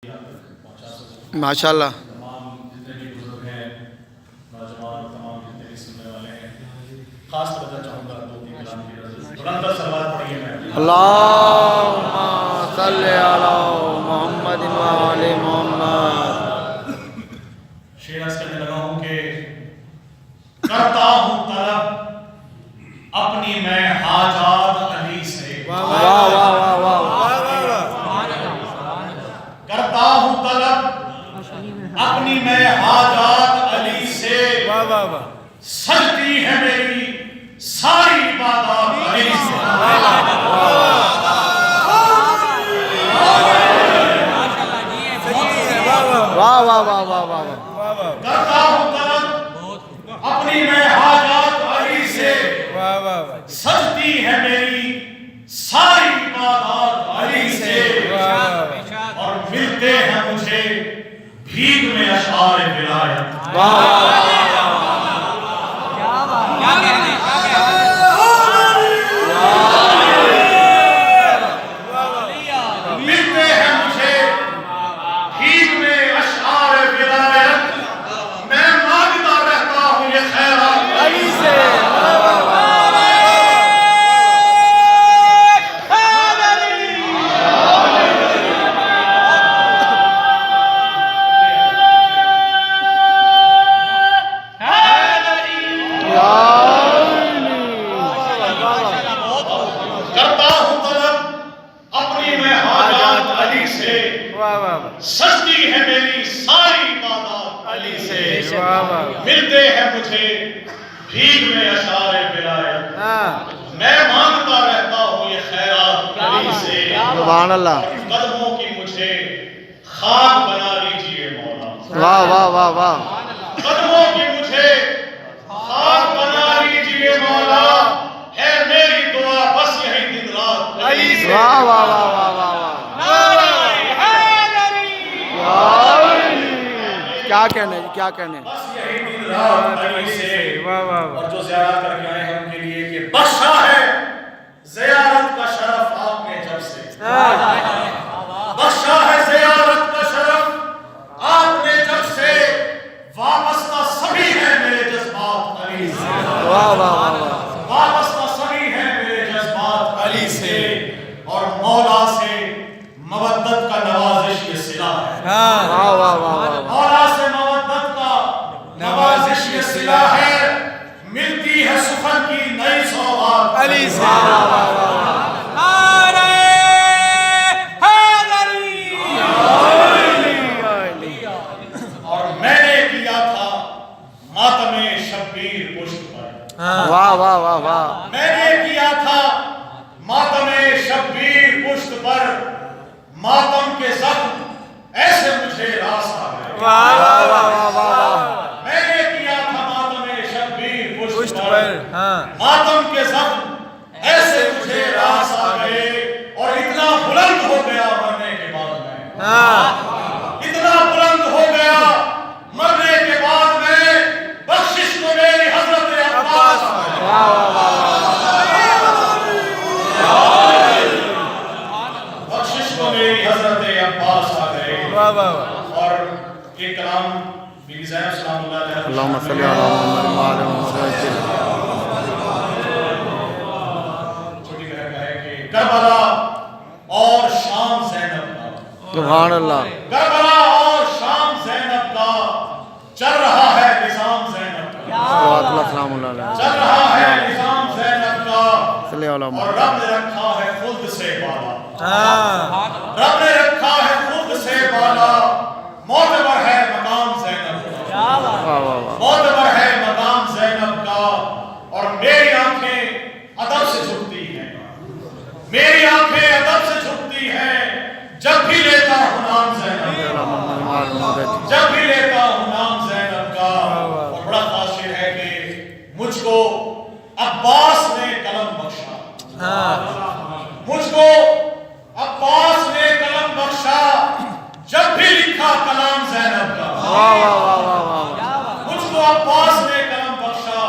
ماشاء اللہ تمام جتنے بھی بزرگ ہیں نوجوان تمام جتنے بھی سننے والے ہیں خاص توجہ چاہوں گا دو تین کلام کی نظر بلند سلوات پڑھیے میں اللہم صلی علی محمد و آل محمد. شعر عرض کرنے لگا ہوں کہ کرتا ہوں طلب اپنی میں حاجات علی سے واہ واہ واہ واہ کرتا ہوں طلب اپنی میں حاجات علی سے سجتی ہے میری ساری عبادات علی سے واہ واہ واہ واہ واہ. کرتا ہوں طلب اپنی میں حاجات علی سے سجتی ہے میری ساری عبادات علی سے اور ملتے ہیں مجھے بھیگ میں اشعار ولایت ملتے ہیں مجھے بھیگ میں اشعار ولایت میں مانگتا رہتا ہوں یہ خیرات علی سے سجتی ہے میری ساری عبادات علی سے ملتے ہیں مجھے بھیگ میں اشعار ولایت میں مانگتا رہتا ہوں یہ خیرات علی سے سبحان اللہ. قدموں کی مجھے خاک بنا لیجئے مولا واہ واہ واہ واہ. قدموں کی مجھے خاک بنا لیجئے مولا ہے میری دعا بس یہی دن رات علی سے واہ واہ واہ واہ واہ واہ. کیا کہنے کیا کہنے. بس یہی دن رات علی سے اور جو زیارت کر کے آئے ہیں ان کے لیے کہ بخشا ہے زیارت کا شرف آپ نے جب سے بخشا ہے زیارت کا شرف آپ نے جب سے وابستہ سبھی ہیں میرے جذبات علی سے واہ واہ واہ واہ. وابستہ سبھی ہیں میرے جذبات علی سے اور مولا سے مودت کا نوازش یہ صلہ ہے واہ واہ واہ. مولا سے مودت کا نوازش یہ صلہ ہے ملتی ہے سخن کی نئی سوغات علی سے اور میں نے کیا تھا ماتم شبیر پشت پر واہ واہ واہ واہ. میں نے کیا تھا ماتم شبیر پشت پر ماتم کے زخم ایسے مجھے راس آ گئے واہ واہ واہ واہ. میں نے کیا تھا ماتم شبیر پشت پر ماتم کے زخم ایسے مجھے راس آ گئے اور اتنا بلند ہو گیا مرنے کے بعد میں اتنا بلند ہو گیا مرنے کے بعد میں بخشش کو میری حضرت عباس بخشش کو میری حضرت عباس آ گئے اور ایک کلام بی بی زینب سلام اللہ علیہ اللہم صلی علی محمد و آل محمد. چھوٹی بہن کا ہے کہ کربلا اور شام زینب کا سبحان اللہ. کربلا اور شام زینب کا چل رہا ہے نظام زینب کا صلوات اللہ سلام اللہ علیہ. چل رہا ہے نظام زینب کا صلی علی اور محمد. رب نے رکھا ہے خود سے بالا رب نے رکھا ہے خود سے بالا معتبر ہے مقام زینب کا واہ واہ واہ. معتبر ہے مقام زینب کا اور میری آنکھیں ادب سے جھکتی ہیں میری آنکھیں ادب سے جھکتی ہیں جب بھی لیتا ہوں نام زینب جب بھی لیتا ہوں نام زینب کا اور بڑا خاص شعر ہے کہ مجھ کو عباس نے قلم بخشا مجھ کو عباس نے قلم بخشا جب بھی لکھا کلام زینب کا واہ واہ واہ واہ واہ. مجھ کو عباس نے قلم بخشا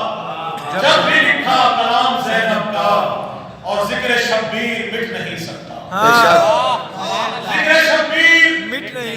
جب بھی لکھا کلام زینب کا اور ذکر شبیر مٹ نہیں سکتا بے شک. ذکر شبیر مٹ نہیں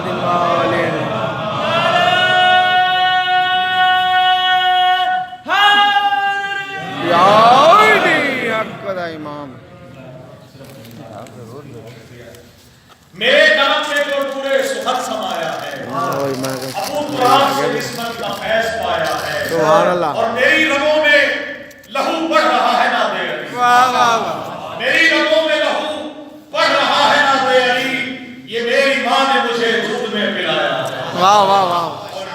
محمد وآل یا علی حق دا امام. میرے کلام میں جو پورے سخن سمایا ہے، ابو قرآن سے عصمت کا فیض پایا ہے، سبحان اللہ. اور میری رگوں میں لہو بڑھ رہا ہے ناد علی. واہ واہ واہ. میری رگوں میں لہو بڑھ رہا ہے ناد علی. یہ میری ماں نے مجھے دودھ میں پلایا ہے. واہ واہ واہ. اور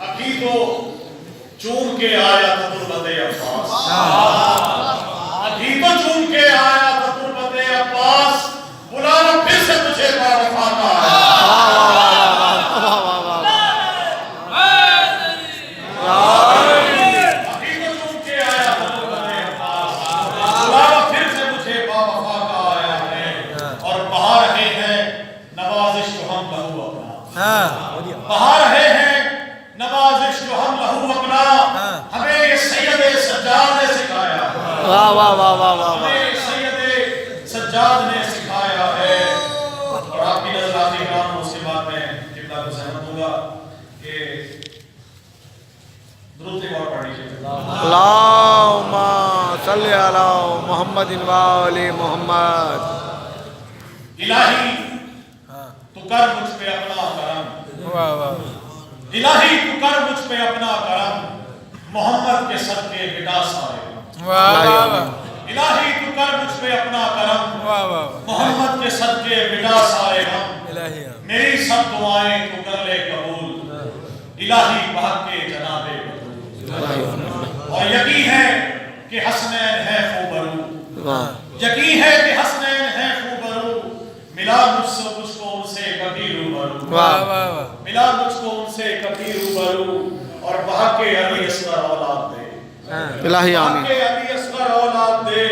ابھی تو چوم کے آیا تھا تربت عباس. ابھی تو چوم کے آیا تھا تربت عباس. بلانا پھر سے تجھے باوفا کا ہے. ابھی تو چوم کے آیا تھا تربت عباس. بلانا پھر سے تجھے باوفا کا آیا ہے. اور بہا رہے ہیں نوازش کو ہم لہو اپنا. بہا رہے ہیں نوازش کو ہم لہو اپنا. ہمیں یہ سید سجاد نے سکھایا. واہ واہ واہ واہ واہ. ہمیں سید سجاد نے سکھایا ہے. اور آپ کی نظرات اکرام اس کے بعد میں قبلہ کو سہمت ہوں گا کہ درود ایک اور پڑھ لیجیے. اللہم صلی علی محمد وآل محمد. الہی تو کر مجھ پہ اپنا کرم. الہی تو کر مجھ پہ اپنا کرم. محمد کے صدقے مٹا سارے غم. الہی تو کر مجھ پہ اپنا کرم. محمد کے صدقے مٹا سارے غم. میری سب دعائیں تو کر لے قبول. الہی بحق کے جناب بطول. اور یقین ہے کہ حسنین ہے خوبرو. یقین ہے کہ حسنین ہے خوبرو. ملا مجھ سے مجھ کو ان سے کبھی روبرو. ملا مجھ کو ان سے کبھی روبرو. اور بحق کے علی اصغر اولاد دے. الہی آمین. بحق کے علی اصغر اولاد دے.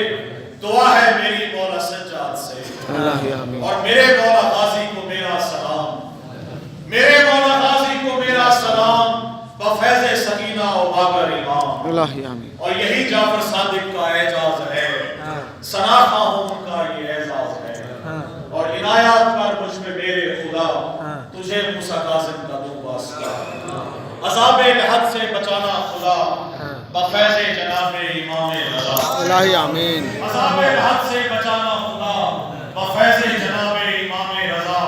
دعا ہے میری مولا سجاد سے. الہی آمین. اور میرے مولا غازی کو میرا سلام. میرے مولا غازی کو میرا سلام. بفیض سکینہ و باگر امام. الہی آمین. اور یہی جعفر صادق کا اعجاز ہے. ثنا خواہوں کا یہ اعزاز ہے. اور عنایات کر مجھ پہ میرے خدا. تجھے موسیٰ کاظم کا دوں واسطہ. عذاب لحد سے بچانا خدا. بفیض جناب امام رضا. الہی آمین. عذاب لحد سے بچانا خدا. بفیض جناب امام رضا.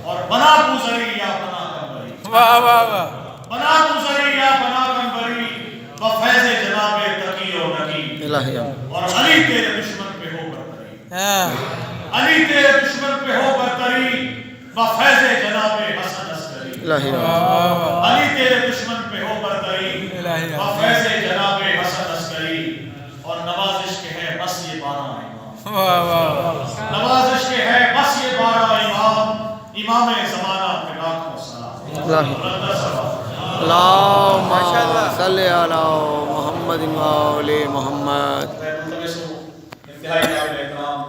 اور بنا گزری یا بنا کنبری. بنا گزری یا بنا کنبری. بفیض جناب تقی و نقی. الہی آمین. اور علی تیرے دشمن پہ ہو برتری. علی تیرے دشمن پہ ہو برتری. بفیض جناب حسن عسکری. الہی آمین. علی تیرے دشمن پہ ہو برتری. بفیض جناب حسن عسکری. اور نوازش کے ہے بس یہ 12 امام. نوازش کے ہے بس یہ 12 امام. امام زمانہ پہ لاکھوں سلام. اللہم صلی علی محمد وآل محمد. انتہائی قابل احترام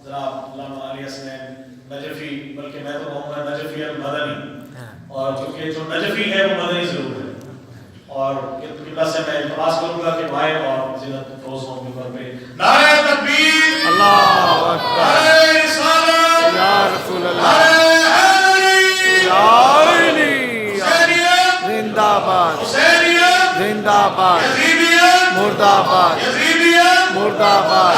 جناب علامہ علی حسنین نجفی. بلکہ میں تو کہوں گا نجفی المدنی. اور چونکہ جو نجفی ہے وہ مدنی ضرور ہے. اور قبلہ سے میں التماس کروں گا کہ بھائی اور زینت فروز ہوں ممبر پہ نعرہ تکبیر. اللہ اکبر. نعرہ رسالت. یا رسول اللہ. نعرہ حیدری. یا علی. حسینیت. زندہ باد. حسینیت. زندہ باد. یزیدیت. مردہ باد. یزیدیت. مردہ باد.